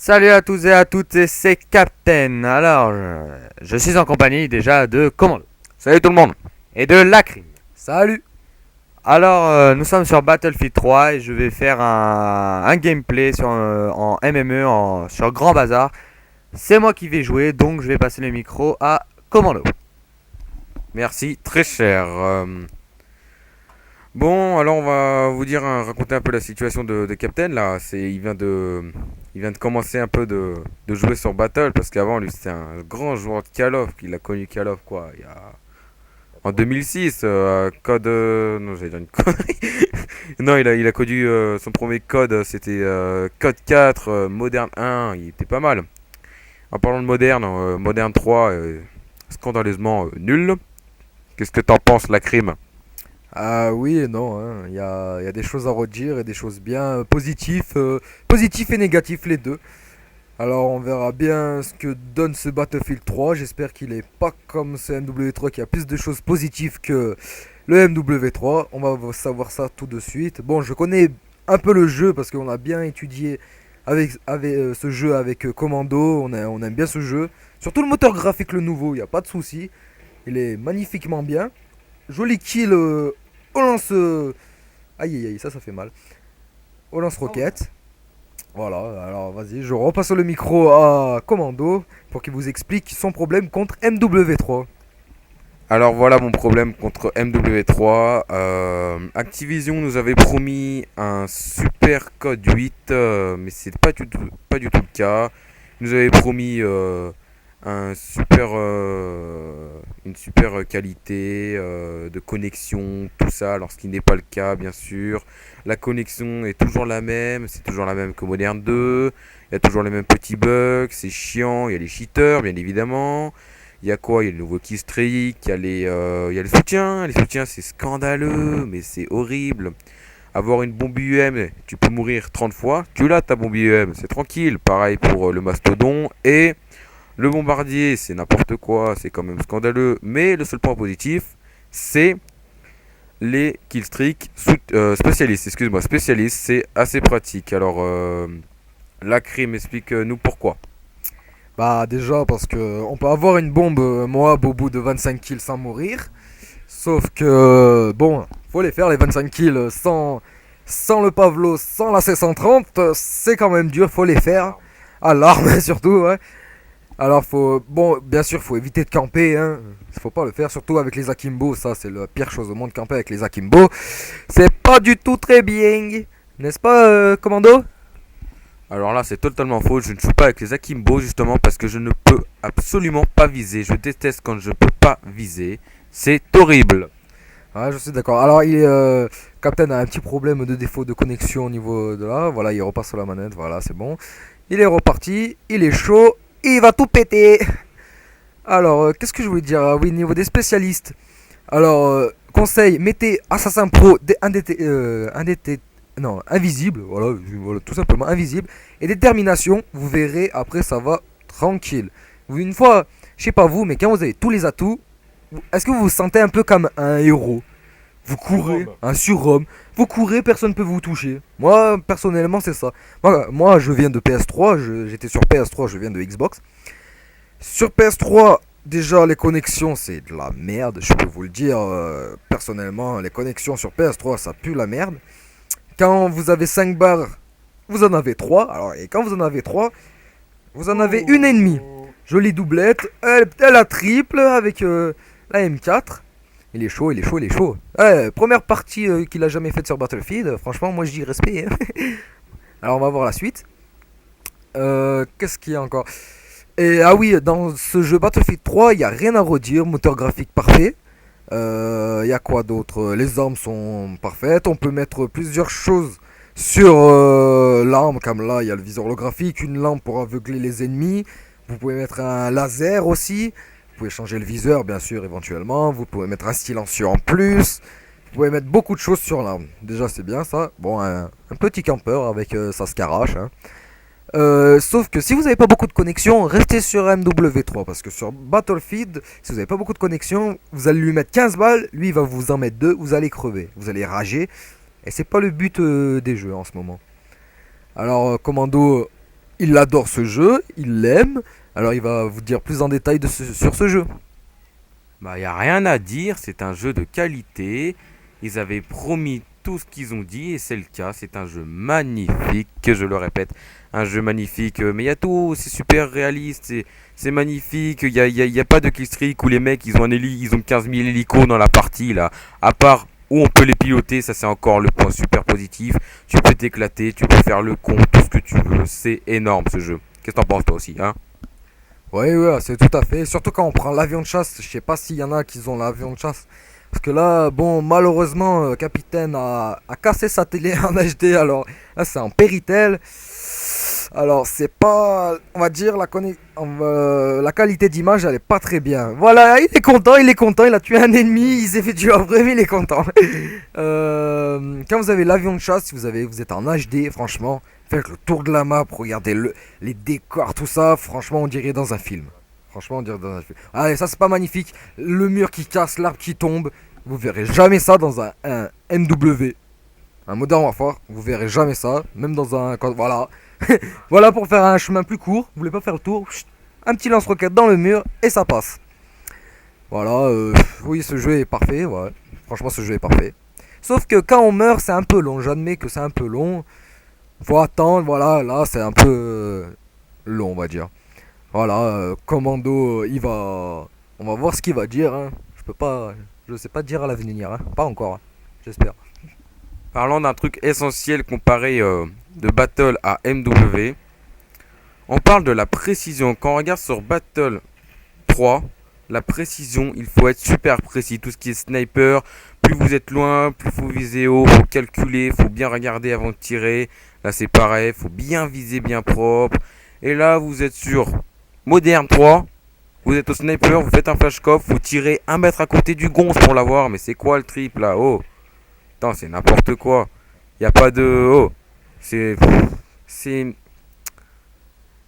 Salut à tous et à toutes, et c'est Captain. Alors, je suis en compagnie déjà de Commando. Salut tout le monde. Et de Lacrim. Salut. Alors, nous sommes sur Battlefield 3 et je vais faire un gameplay en MME sur Grand Bazar. C'est moi qui vais jouer, donc je vais passer le micro à Commando. Merci, très cher. Bon, alors on va vous dire, raconter un peu la situation de Captain là. Il vient de commencer un peu de jouer sur Battle parce qu'avant lui c'était un grand joueur de Call of. Il a connu Call of quoi, en 2006, code, non j'allais dire une connerie. Non, il a connu son premier code, c'était code 4, Modern 1. Il était pas mal. En parlant de Modern, Modern 3, scandaleusement nul. Qu'est-ce que t'en penses, la crime? Ah oui et non, hein. Il y a des choses à redire et des choses bien positives, positifs et négatifs les deux. Alors on verra bien ce que donne ce Battlefield 3. J'espère qu'il est pas comme ce MW3 qui a plus de choses positives que le MW3. On va savoir ça tout de suite. Bon, je connais un peu le jeu parce qu'on a bien étudié avec ce jeu avec Commando. On aime bien ce jeu. Surtout le moteur graphique, le nouveau, il n'y a pas de souci. Il est magnifiquement bien. Joli kill au lance. Aïe aïe aïe, ça fait mal. Au lance-roquette. Voilà, alors vas-y, je repasse le micro à Commando pour qu'il vous explique son problème contre MW3. Alors voilà mon problème contre MW3. Activision nous avait promis un super code 8, mais c'est pas du tout le cas. Ils nous avait promis une super qualité de connexion, tout ça, alors ce qui n'est pas le cas bien sûr. La connexion est toujours la même, c'est toujours la même que Modern 2. Il y a toujours les mêmes petits bugs, c'est chiant, il y a les cheaters bien évidemment. Il y a quoi? Il y a le nouveau keystreak, il y a le soutien. Les soutiens, c'est scandaleux, mais c'est horrible. Avoir une bombe IUM, tu peux mourir 30 fois. Tu l'as ta bombe IUM, c'est tranquille. Pareil pour le mastodon. Et le bombardier, c'est n'importe quoi, c'est quand même scandaleux. Mais le seul point positif, c'est les killstreaks spécialistes. Excuse-moi, spécialistes, c'est assez pratique. Alors, la crime, explique-nous pourquoi. Bah déjà parce que on peut avoir une bombe Moab au bout de 25 kills sans mourir. Sauf que bon, faut les faire les 25 kills sans le Pavlo, sans la C130, c'est quand même dur, faut les faire. À l'arme surtout, ouais. Alors faut bon, bien sûr, faut éviter de camper hein. Faut pas le faire surtout avec les Akimbo, ça c'est la pire chose au monde camper avec les Akimbo. C'est pas du tout très bien. N'est-ce pas commando? Alors là, c'est totalement faux. Je ne joue pas avec les Akimbo justement parce que je ne peux absolument pas viser. Je déteste quand je peux pas viser. C'est horrible. Ouais, je suis d'accord. Alors, Captain a un petit problème de défaut de connexion au niveau de là. Voilà, il repasse sur la manette. Voilà, c'est bon. Il est reparti. Il est chaud. Il va tout péter. Alors, qu'est-ce que je voulais dire? Ah oui, niveau des spécialistes. Alors, conseil, mettez Assassin Pro non, invisible. Voilà, voilà, tout simplement invisible. Et détermination, vous verrez, après, ça va tranquille. Une fois, je sais pas vous, mais quand vous avez tous les atouts, est-ce que vous vous sentez un peu comme un héros? Vous courez, un surhomme. Vous courez, personne ne peut vous toucher. Moi, personnellement, c'est ça. Moi, je viens de PS3. J'étais sur PS3, je viens de Xbox. Sur PS3, déjà, les connexions, c'est de la merde. Je peux vous le dire. Personnellement, les connexions sur PS3, ça pue la merde. Quand vous avez 5 barres, vous en avez 3. Alors, et quand vous en avez 3, vous en avez une ennemie. Jolie doublette. Elle a triple avec la M4. Il est chaud, il est chaud, il est chaud. Première partie qu'il a jamais faite sur Battlefield. Franchement, moi je dis respect, hein. Alors on va voir la suite. Qu'est-ce qu'il y a encore? Et ah oui, dans ce jeu Battlefield 3, il n'y a rien à redire. Moteur graphique parfait. Il y a quoi d'autre? Les armes sont parfaites. On peut mettre plusieurs choses sur l'arme. Comme là, il y a le viseur holographique, une lampe pour aveugler les ennemis. Vous pouvez mettre un laser aussi. Vous pouvez changer le viseur, bien sûr, éventuellement. Vous pouvez mettre un silencieux en plus. Vous pouvez mettre beaucoup de choses sur l'arme. Déjà, c'est bien ça. Bon, un petit campeur avec sa scarache, hein. Sauf que si vous n'avez pas beaucoup de connexion, restez sur MW3. Parce que sur Battlefield, si vous n'avez pas beaucoup de connexion, vous allez lui mettre 15 balles. Lui, il va vous en mettre 2. Vous allez crever. Vous allez rager. Et c'est pas le but des jeux en ce moment. Alors, Commando, il adore ce jeu, il l'aime. Alors il va vous dire plus en détail sur ce jeu. Bah, y a rien à dire, c'est un jeu de qualité. Ils avaient promis tout ce qu'ils ont dit et c'est le cas. C'est un jeu magnifique, que je le répète. Un jeu magnifique, mais il y a tout, c'est super réaliste, c'est magnifique. Il y a pas de killstreak où les mecs ils ont ils ont 15 000 hélicos dans la partie là. À part où on peut les piloter, ça c'est encore le point super positif. Tu peux t'éclater, tu peux faire le con, tout ce que tu veux. C'est énorme ce jeu. Qu'est-ce que t'en penses toi aussi, hein? Ouais, ouais, c'est tout à fait. Surtout quand on prend l'avion de chasse. Je sais pas s'il y en a qui ont l'avion de chasse. Parce que là, bon, malheureusement, Capitaine a cassé sa télé en HD. Alors là, c'est en Péritel. Alors, c'est pas. On va dire, la qualité d'image, elle est pas très bien. Voilà, il est content, il est content. Il a tué un ennemi, il s'est fait tuer en vrai, mais il est content. Quand vous avez l'avion de chasse, si vous êtes en HD, franchement, faites le tour de la map, regardez les décors, tout ça. Franchement, on dirait dans un film. Franchement, on dirait dans un film. Allez, ça, c'est pas magnifique. Le mur qui casse, l'arbre qui tombe. Vous verrez jamais ça dans un MW. Un Modern Warfare, vous verrez jamais ça. Même dans un. Voilà. Voilà pour faire un chemin plus court. Vous voulez pas faire le tour, un petit lance-roquette dans le mur et ça passe. Voilà, oui, ce jeu est parfait. Ouais. Franchement, ce jeu est parfait. Sauf que quand on meurt, c'est un peu long. J'admets que c'est un peu long. Faut attendre. Voilà, là, c'est un peu long, on va dire. Voilà, Commando, il va. On va voir ce qu'il va dire. Hein. Je sais pas dire à l'avenir. Hein. Pas encore. Hein. J'espère. Parlant d'un truc essentiel comparé de Battle à MW, on parle de la précision. Quand on regarde sur Battle 3, la précision, il faut être super précis. Tout ce qui est sniper, plus vous êtes loin, plus vous visez haut, faut calculer, faut bien regarder avant de tirer. Là c'est pareil, faut bien viser, bien propre. Et là vous êtes sur Modern 3, vous êtes au sniper, vous faites un flashcoff, vous tirez 1 mètre à côté du gonze pour l'avoir. Mais c'est quoi le trip là? Oh, putain, c'est n'importe quoi. Y a pas de... Oh, c'est...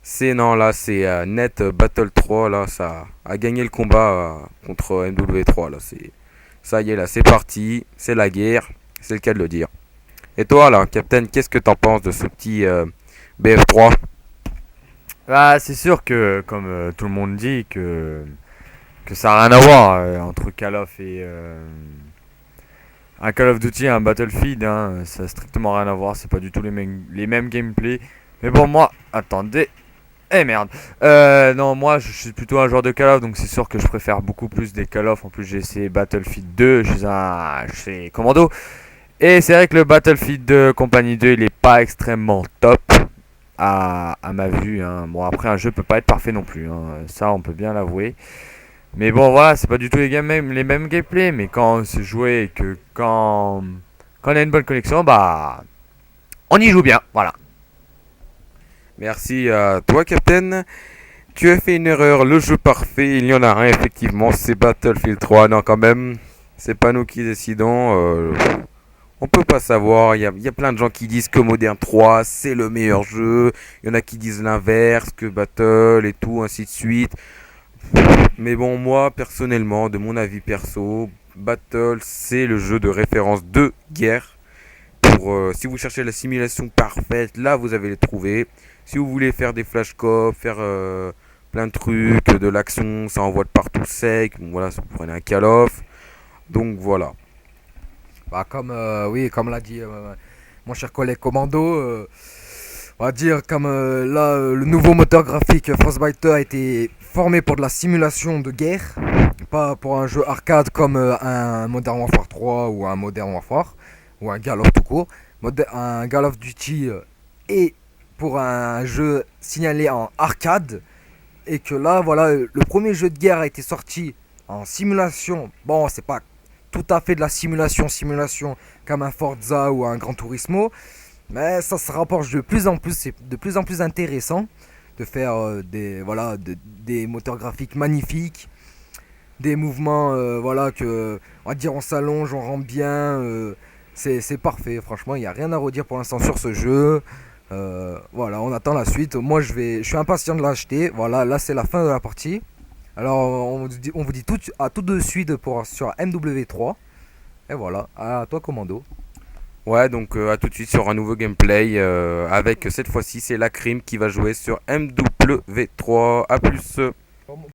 C'est... Non, là, c'est net Battle 3, là, ça a gagné le combat contre MW3, là, c'est... Ça y est, là, c'est parti, c'est la guerre, c'est le cas de le dire. Et toi, là, Captain, qu'est-ce que t'en penses de ce petit BF3? Bah, c'est sûr que, comme tout le monde dit, que ça n'a rien à voir entre Call of et un Call of Duty et un Battlefield. Hein, ça n'a strictement rien à voir. C'est pas du tout les mêmes gameplays. Mais bon, moi, attendez. Eh merde. Non, moi, je suis plutôt un joueur de Call of, donc c'est sûr que je préfère beaucoup plus des Call of. En plus, j'ai essayé Battlefield 2 chez Commando. Et c'est vrai que le Battlefield 2 Compagnie 2, il est pas extrêmement top à ma vue. Hein. Bon, après, un jeu peut pas être parfait non plus. Hein. Ça, on peut bien l'avouer. Mais bon, voilà, c'est pas du tout les mêmes gameplays. Mais quand c'est joué et que quand on a une bonne connexion, bah, on y joue bien. Voilà. Merci à toi, Captain. Tu as fait une erreur, le jeu parfait, il y en a un, effectivement, c'est Battlefield 3. Non, quand même, c'est pas nous qui décidons. On peut pas savoir. Il y a plein de gens qui disent que Modern 3 c'est le meilleur jeu. Il y en a qui disent l'inverse, que Battle et tout, ainsi de suite. Mais bon, moi, personnellement, de mon avis perso, Battle c'est le jeu de référence de guerre. Si vous cherchez la simulation parfaite, là vous avez les trouver. Si vous voulez faire des flashcops, faire plein de trucs, de l'action, ça envoie de partout sec. Bon, voilà, vous prenez un Call of. Donc voilà. Bah, oui, comme l'a dit mon cher collègue Commando, on va dire comme là, le nouveau moteur graphique Frostbite a été formé pour de la simulation de guerre, pas pour un jeu arcade comme un Modern Warfare 3 ou un Modern Warfare ou un Call of tout court. Un Call of Duty est pour un jeu signalé en arcade et que là, voilà, le premier jeu de guerre a été sorti en simulation. Bon, c'est pas tout à fait de la simulation comme un Forza ou un Gran Turismo, mais ça se rapproche de plus en plus, c'est de plus en plus intéressant de faire des moteurs graphiques magnifiques, des mouvements voilà que on va dire on s'allonge, on rentre bien, c'est parfait, franchement, il n'y a rien à redire pour l'instant sur ce jeu. Voilà, on attend la suite. Moi je suis impatient de l'acheter. Voilà, là c'est la fin de la partie. Alors on vous dit tout de suite sur MW3. Et voilà, à toi Commando. Ouais, donc à tout de suite sur un nouveau gameplay avec cette fois-ci c'est la crime qui va jouer sur MW3. A plus.